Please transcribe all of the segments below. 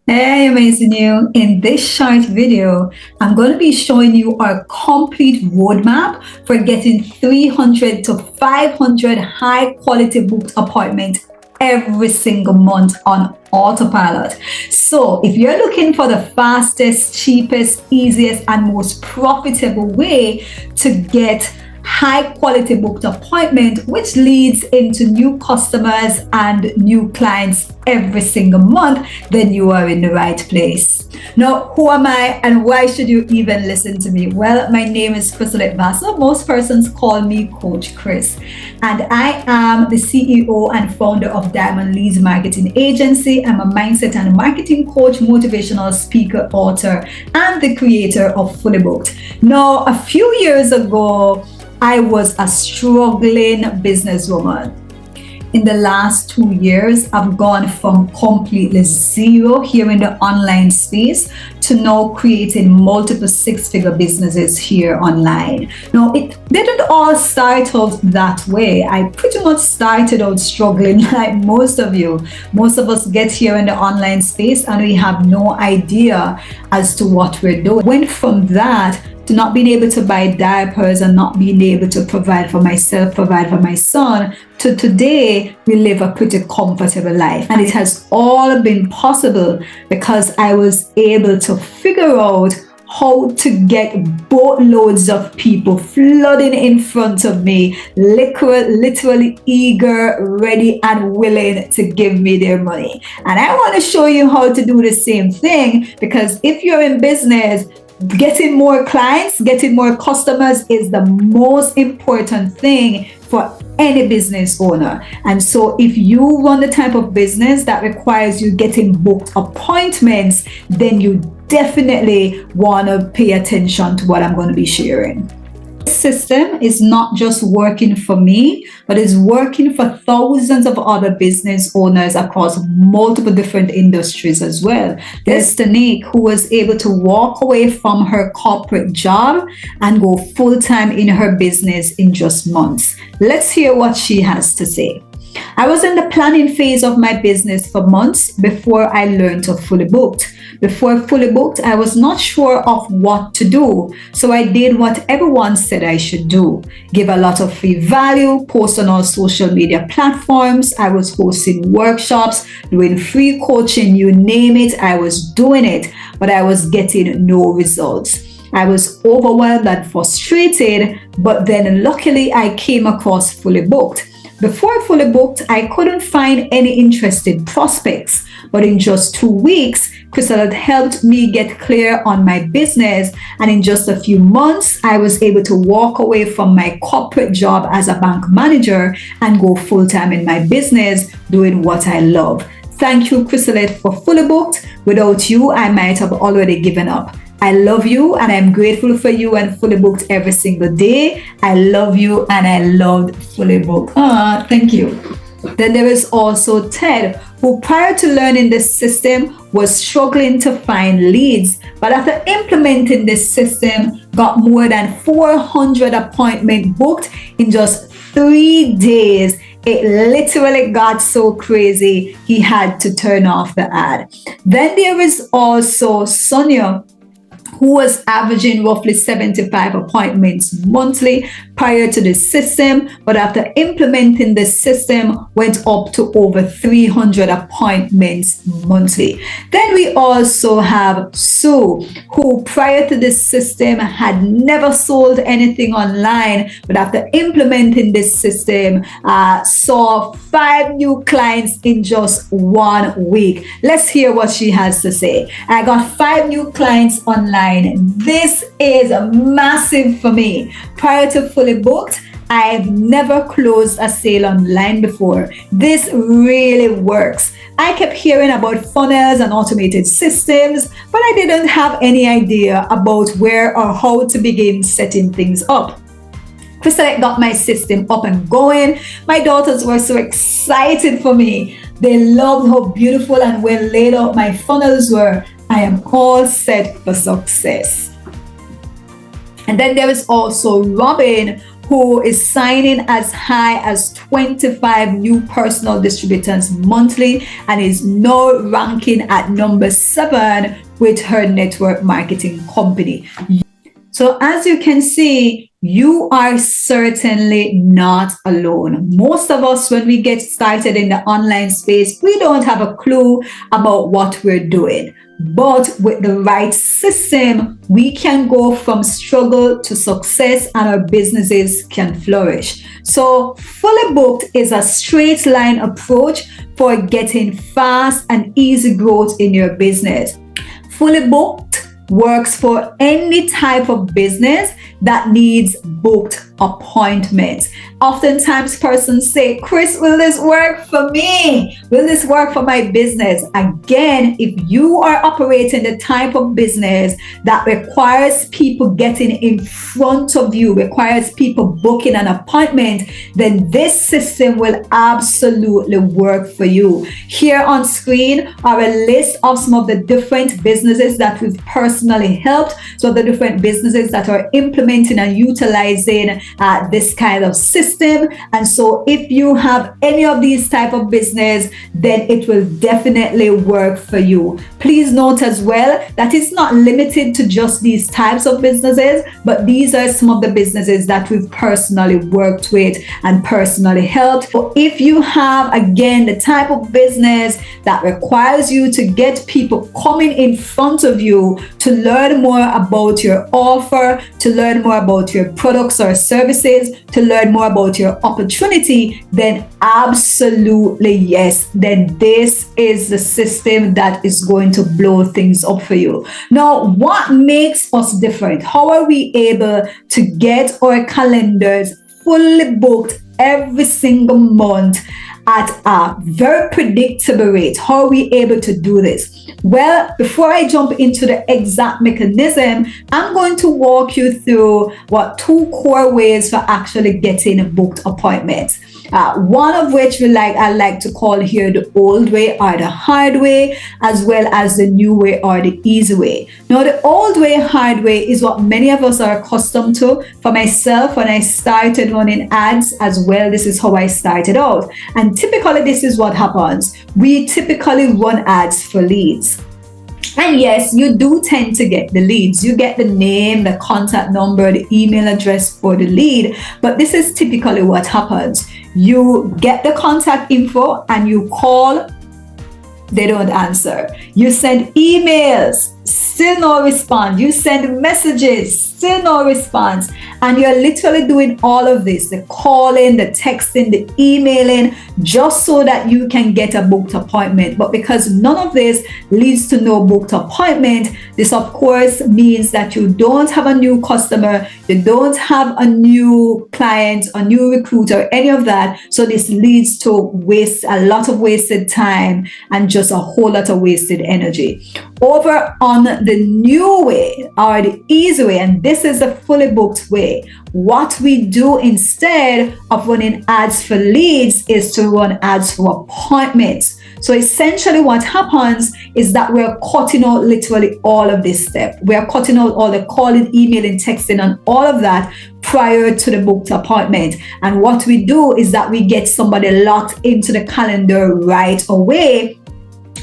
Hey, amazing you. In this short video, I'm going to be showing you our complete roadmap for getting 300 to 500 high quality booked appointments every single month on Autopilot. So if you're looking for the fastest, cheapest, easiest, and most profitable way to get high quality booked appointment, which leads into new customers and new clients every single month, then you are in the right place. Now, who am I and why should you even listen to me? Well, my name is Crystal Vassal. Most persons call me Coach Chris, and I am the CEO and founder of Diamond Leads Marketing Agency. I'm a mindset and marketing coach, motivational speaker, author, and the creator of Fully Booked. Now, a few years ago, I was a struggling businesswoman. In the last 2 years, I've gone from completely zero here in the online space to now creating multiple six-figure businesses here online. Now, it didn't all start out that way. I pretty much started out struggling like most of you. Most of us get here in the online space and we have no idea as to what we're doing. Went from that to not being able to buy diapers and not being able to provide for myself, provide for my son, to today we live a pretty comfortable life. And it has all been possible because I was able to figure out how to get boatloads of people flooding in front of me, literally eager, ready, and willing to give me their money. And I want to show you how to do the same thing, because if you're in business, getting more clients, getting more customers is the most important thing for any business owner. And so if you run the type of business that requires you getting booked appointments, then you definitely want to pay attention to what I'm going to be sharing. This system is not just working for me, but is working for thousands of other business owners across multiple different industries as well. There's Tanique, who was able to walk away from her corporate job and go full-time in her business in just months. Let's hear what she has to say. I was in the planning phase of my business for months before I learned of Fully Booked. Before Fully Booked, I was not sure of what to do, so I did what everyone said I should do. Give a lot of free value, post on all social media platforms. I was hosting workshops, doing free coaching, you name it, I was doing it, but I was getting no results. I was overwhelmed and frustrated, but then luckily I came across Fully Booked. Before Fully Booked, I couldn't find any interested prospects, but in just 2 weeks, Crystal had helped me get clear on my business, and in just a few months, I was able to walk away from my corporate job as a bank manager and go full-time in my business, doing what I love. Thank you, Crystal, for Fully Booked. Without you, I might have already given up. I love you and I'm grateful for you and Fully Booked every single day. I love you and I loved Fully Booked. Thank you. Then there is also Ted, who prior to learning this system was struggling to find leads, but after implementing this system, got more than 400 appointments booked in just 3 days. It literally got so crazy, he had to turn off the ad. Then there is also Sonia, who was averaging roughly 75 appointments monthly prior to this system, but after implementing this system, went up to over 300 appointments monthly. Then we also have Sue, who prior to this system had never sold anything online, but after implementing this system, saw 5 new clients in just 1 week. Let's hear what she has to say. I got 5 new clients online. This is massive for me. Prior to Fully Booked, I've never closed a sale online before. This really works. I kept hearing about funnels and automated systems, but I didn't have any idea about where or how to begin setting things up. Crystal got my system up and going. My daughters were so excited for me. They loved how beautiful and well laid out my funnels were. I am all set for success. And then there is also Robin, who is signing as high as 25 new personal distributors monthly and is now ranking at number 7 with her network marketing company. So as you can see, you are certainly not alone. Most of us, when we get started in the online space, we don't have a clue about what we're doing. But with the right system, we can go from struggle to success and our businesses can flourish. So Fully Booked is a straight line approach for getting fast and easy growth in your business. Fully Booked works for any type of business that needs booked appointments. Oftentimes persons say, Chris, will this work for me? Will this work for my business? Again, if you are operating the type of business that requires people getting in front of you, requires people booking an appointment, then this system will absolutely work for you. Here on screen are a list of some of the different businesses that we've personally helped. So the different businesses that are implementing and utilizing this kind of system. And so if you have any of these type of business, then it will definitely work for you. Please note as well that it's not limited to just these types of businesses, but these are some of the businesses that we've personally worked with and personally helped. So if you have, again, the type of business that requires you to get people coming in front of you to learn more about your offer, to learn more about your products or services, to learn more about your opportunity, then absolutely yes, then this is the system that is going to blow things up for you. Now, what makes us different? How are we able to get our calendars fully booked every single month at a very predictable rate? How are we able to do this? Well, before I jump into the exact mechanism, I'm going to walk you through two core ways for actually getting booked appointments. One of which I like to call here the old way or the hard way, as well as the new way or the easy way. Now, the old way, hard way is what many of us are accustomed to. For myself, when I started running ads as well, this is how I started out. And typically, this is what happens. We typically run ads for leads. And yes, you do tend to get the leads. You get the name, the contact number, the email address for the lead. But this is typically what happens. You get the contact info and you call, they don't answer. You send emails, still no response. You send messages, still no response. And you're literally doing all of this, the calling, the texting, the emailing, just so that you can get a booked appointment. But because none of this leads to no booked appointment, this of course means that you don't have a new customer, you don't have a new client, a new recruiter, any of that. So this leads to a lot of wasted time and just a whole lot of wasted energy. Over on the new way or the easy way, and this is the fully booked way, what we do instead of running ads for leads is to run ads for appointments. So essentially what happens is that we're cutting out literally all of this step. We're cutting out all the calling, emailing, texting, and all of that prior to the booked appointment. And what we do is that we get somebody locked into the calendar right away.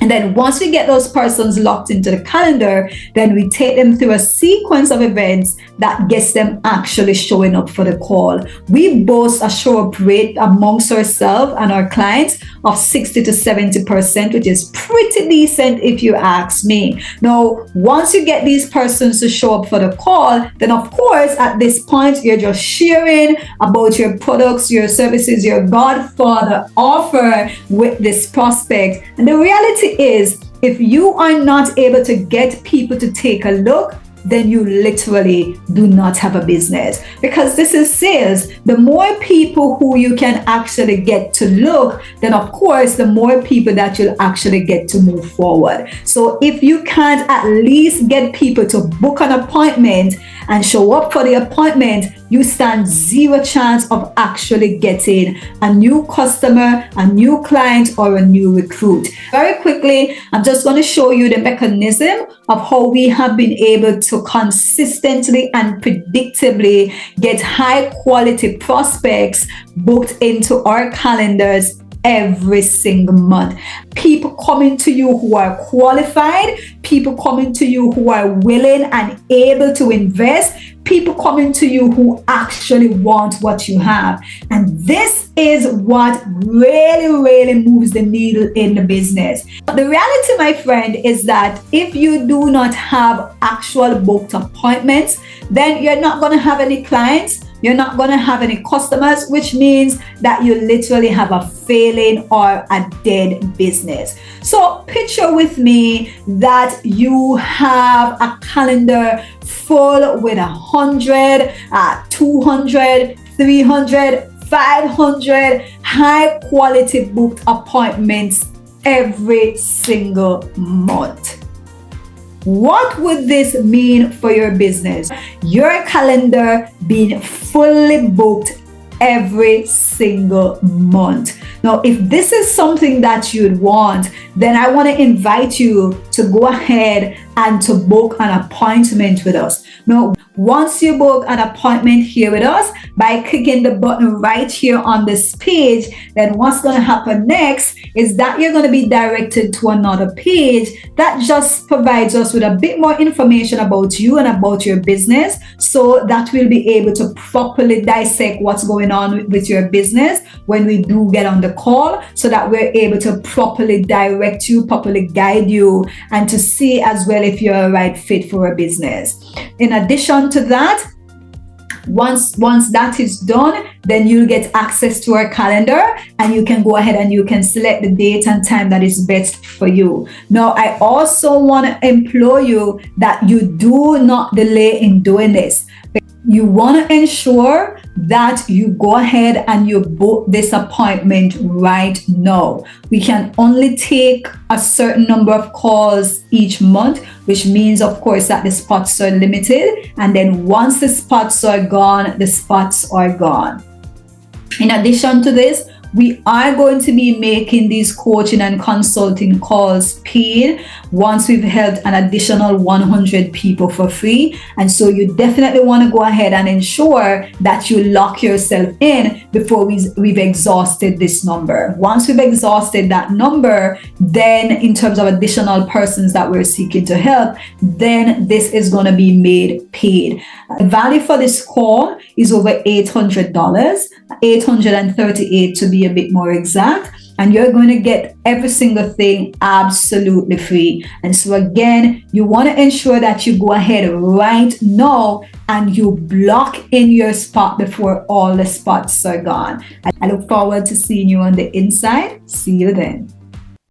And then once we get those persons locked into the calendar, then we take them through a sequence of events that gets them actually showing up for the call. We boast a show-up rate amongst ourselves and our clients of 60 to 70%, which is pretty decent if you ask me. Now, once you get these persons to show up for the call, then of course, at this point, you're just sharing about your products, your services, your Godfather offer with this prospect. And the reality is, if you are not able to get people to take a look, then you literally do not have a business, because this is sales. The more people who you can actually get to look, then of course the more people that you'll actually get to move forward. So if you can't at least get people to book an appointment and show up for the appointment, you stand zero chance of actually getting a new customer, a new client, or a new recruit. Very quickly, I'm just going to show you the mechanism of how we have been able to consistently and predictably get high quality prospects booked into our calendars every single month. People coming to you who are qualified, people coming to you who are willing and able to invest, people coming to you who actually want what you have. And this is what really moves the needle in the business. The reality, my friend, is that if you do not have actual booked appointments, then you're not going to have any clients. You're not going to have any customers, which means that you literally have a failing or a dead business. So picture with me that you have a calendar full with 100, 200, 300, 500 high quality booked appointments every single month. What would this mean for your business? Your calendar being fully booked every single month. Now, if this is something that you'd want, then I want to invite you to go ahead and to book an appointment with us. Now, once you book an appointment here with us by clicking the button right here on this page, then what's going to happen next is that you're going to be directed to another page that just provides us with a bit more information about you and about your business, so that we'll be able to properly dissect what's going on with your business when we do get on the call, so that we're able to properly direct you, properly guide you, and to see as well if you're a right fit for a business. In addition to that, once that is done, then you'll get access to our calendar and you can go ahead and you can select the date and time that is best for you. Now, I also want to implore you that you do not delay in doing this. You want to ensure that you go ahead and you book this appointment right now. We can only take a certain number of calls each month, which means, of course, that the spots are limited. And then once the spots are gone, the spots are gone. In addition to this, we are going to be making these coaching and consulting calls paid once we've helped an additional 100 people for free. And so you definitely want to go ahead and ensure that you lock yourself in before we've exhausted this number. Once we've exhausted that number, then in terms of additional persons that we're seeking to help, then this is going to be made paid. The value for this call is over $800, $838 to be a bit more exact, and you're going to get every single thing absolutely free. And so again, you want to ensure that you go ahead right now and you block in your spot before all the spots are gone. I look forward to seeing you on the inside. See you then.